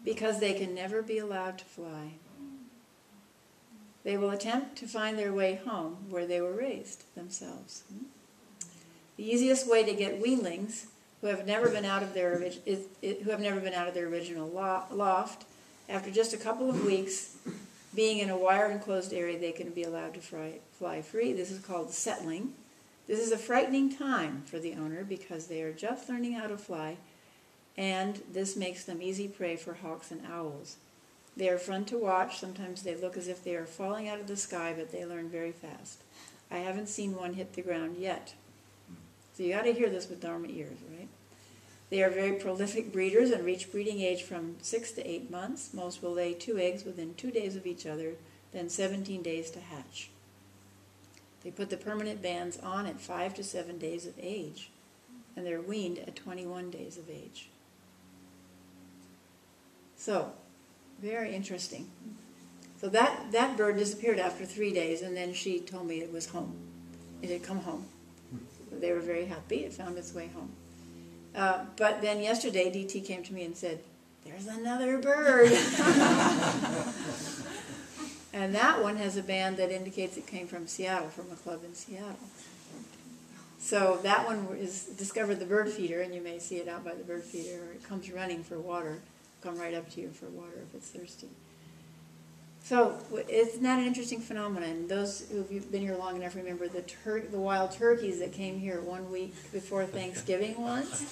because they can never be allowed to fly. They will attempt to find their way home where they were raised themselves. The easiest way to get weanlings who have never been out of their original loft, after just a couple of weeks being in a wire-enclosed area, they can be allowed to fly free. This is called settling. This is a frightening time for the owner because they are just learning how to fly, and this makes them easy prey for hawks and owls. They are fun to watch. Sometimes they look as if they are falling out of the sky, but they learn very fast. I haven't seen one hit the ground yet. So you got to hear this with Dharma ears, right? They are very prolific breeders and reach breeding age from 6 to 8 months. Most will lay 2 eggs within 2 days of each other, then 17 days to hatch. They put the permanent bands on at 5 to 7 days of age, and they're weaned at 21 days of age. So, very interesting. So that bird disappeared after 3 days, and then she told me it was home. It had come home. So they were very happy. It found its way home. But then yesterday, DT came to me and said, "There's another bird." And that one has a band that indicates it came from Seattle, from a club in Seattle. So that one discovered the bird feeder, and you may see it out by the bird feeder, or it comes running for water. Come right up to you for water if it's thirsty. So it's not an interesting phenomenon. Those who've been here long enough remember the wild turkeys that came here 1 week before Thanksgiving once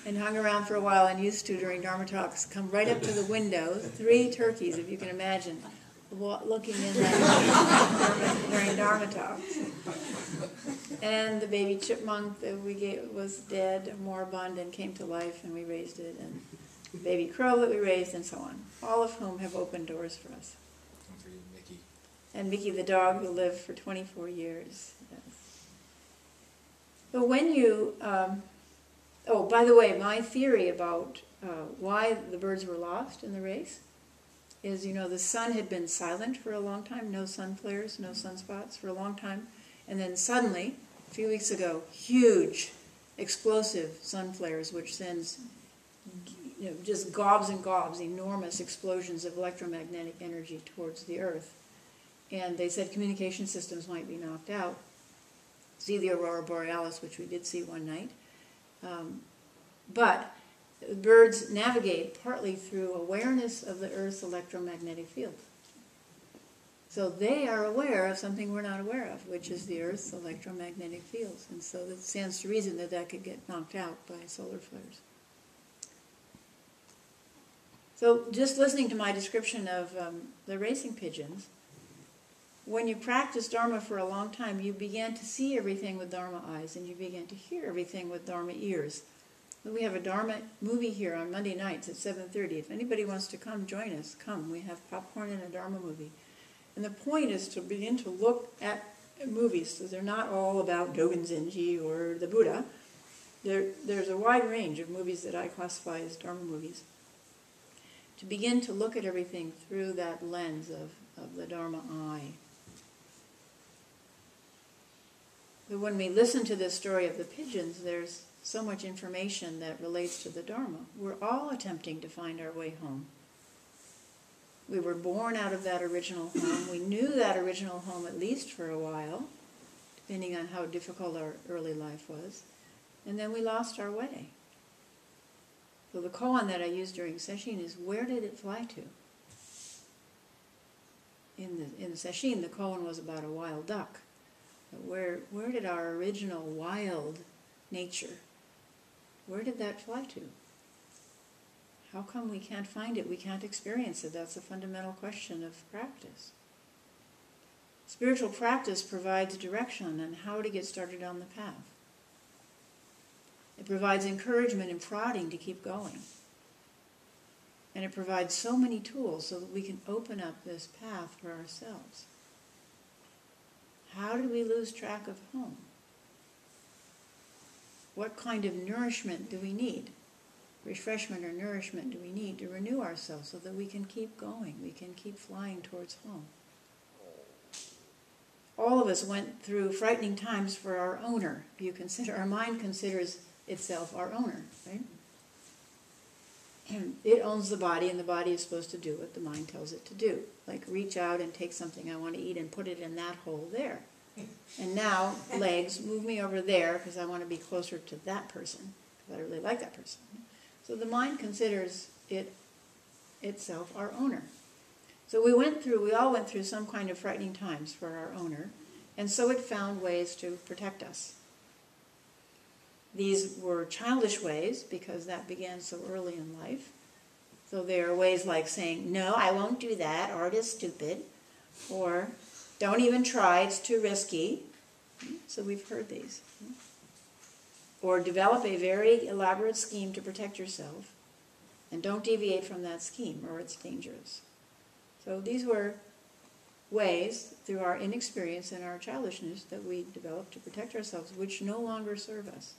and hung around for a while and used to, during Dharma talks, come right up to the window, 3 turkeys, if you can imagine, looking in that during Dharma talks. And the baby chipmunk that we gave was dead, moribund, and came to life, and we raised it, and the baby crow that we raised, and so on. All of whom have opened doors for us. Don't forget Mickey. And Mickey the dog, who lived for 24 years. Yes. But when you... oh, by the way, my theory about why the birds were lost in the race is, the sun had been silent for a long time, no sun flares, no sunspots for a long time, and then suddenly, a few weeks ago, huge, explosive sun flares, which sends just gobs and gobs, enormous explosions of electromagnetic energy towards the Earth. And they said communication systems might be knocked out. See the aurora borealis, which we did see one night. But birds navigate partly through awareness of the Earth's electromagnetic field. So they are aware of something we're not aware of, which is the Earth's electromagnetic fields. And so it stands to reason that could get knocked out by solar flares. So just listening to my description of the racing pigeons, when you practice Dharma for a long time, you begin to see everything with Dharma eyes, and you begin to hear everything with Dharma ears. We have a Dharma movie here on Monday nights at 7:30. If anybody wants to come join us, come. We have popcorn and a Dharma movie. And the point is to begin to look at movies. So they're not all about Dogen Zenji or the Buddha. There's a wide range of movies that I classify as Dharma movies. To begin to look at everything through that lens of the Dharma eye. But when we listen to this story of the pigeons, there's so much information that relates to the Dharma. We're all attempting to find our way home. We were born out of that original home. We knew that original home at least for a while, depending on how difficult our early life was. And then we lost our way. So the koan that I used during Sesshin is, where did it fly to? In the Sesshin, the koan was about a wild duck. But where did our original wild nature, where did that fly to? How come we can't find it? We can't experience it? That's a fundamental question of practice. Spiritual practice provides direction on how to get started on the path. It provides encouragement and prodding to keep going. And it provides so many tools so that we can open up this path for ourselves. How did we lose track of home? What kind of nourishment do we need? Refreshment or nourishment do we need to renew ourselves so that we can keep going, we can keep flying towards home? All of us went through frightening times for our owner. If you consider, our mind considers itself our owner, right? It owns the body, and the body is supposed to do what the mind tells it to do. Like reach out and take something I want to eat and put it in that hole there. And now, legs, move me over there because I want to be closer to that person, because I really like that person. So the mind considers it itself our owner. So we all went through some kind of frightening times for our owner, and so it found ways to protect us. These were childish ways, because that began so early in life. So there are ways like saying, no, I won't do that, art is stupid, or don't even try, it's too risky. So we've heard these. Or develop a very elaborate scheme to protect yourself, and don't deviate from that scheme, or it's dangerous. So these were ways, through our inexperience and our childishness, that we developed to protect ourselves, which no longer serve us.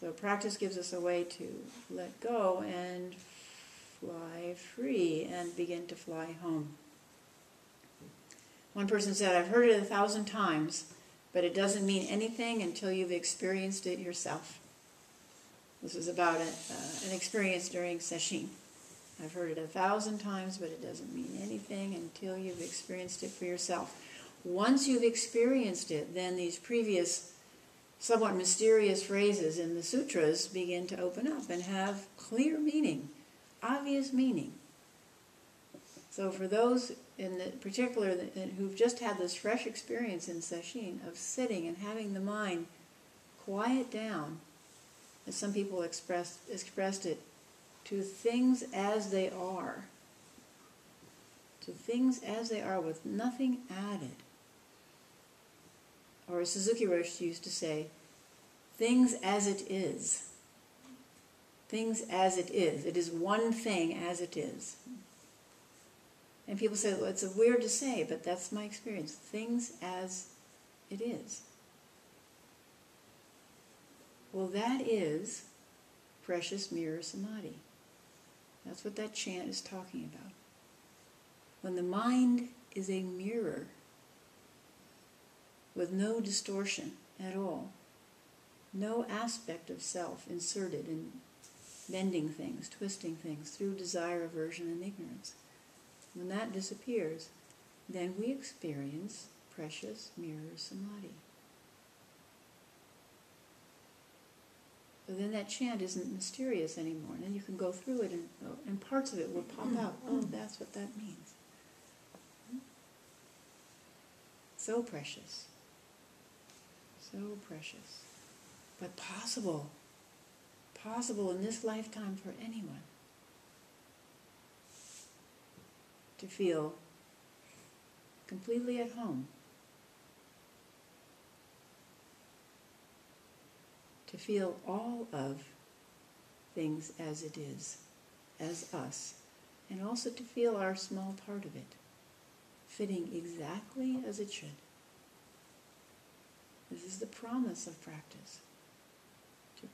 So practice gives us a way to let go and fly free and begin to fly home. One person said, I've heard it 1,000 times, but it doesn't mean anything until you've experienced it yourself. This was about an experience during Sesshin. I've heard it 1,000 times, but it doesn't mean anything until you've experienced it for yourself. Once you've experienced it, then these previous somewhat mysterious phrases in the sutras begin to open up and have clear meaning, obvious meaning. So for those in particular who've just had this fresh experience in Sesshin of sitting and having the mind quiet down, as some people expressed it, to things as they are. To things as they are with nothing added. Or as Suzuki Roshi used to say, things as it is. Things as it is. It is one thing as it is. And people say, well, it's weird to say, but that's my experience. Things as it is. Well, that is precious mirror samadhi. That's what that chant is talking about. When the mind is a mirror with no distortion at all, no aspect of self inserted in bending things, twisting things through desire, aversion, and ignorance. When that disappears, then we experience precious mirror samadhi. So then that chant isn't mysterious anymore. And then you can go through it and parts of it will pop out. Oh, that's what that means. So precious. So precious. But possible. Possible in this lifetime for anyone. To feel completely at home. To feel all of things as it is, as us, and also to feel our small part of it, fitting exactly as it should. This is the promise of practice. To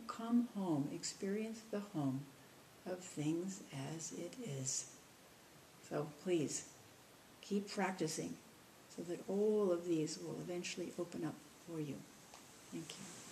come home, experience the home of things as it is. So please, keep practicing so that all of these will eventually open up for you. Thank you.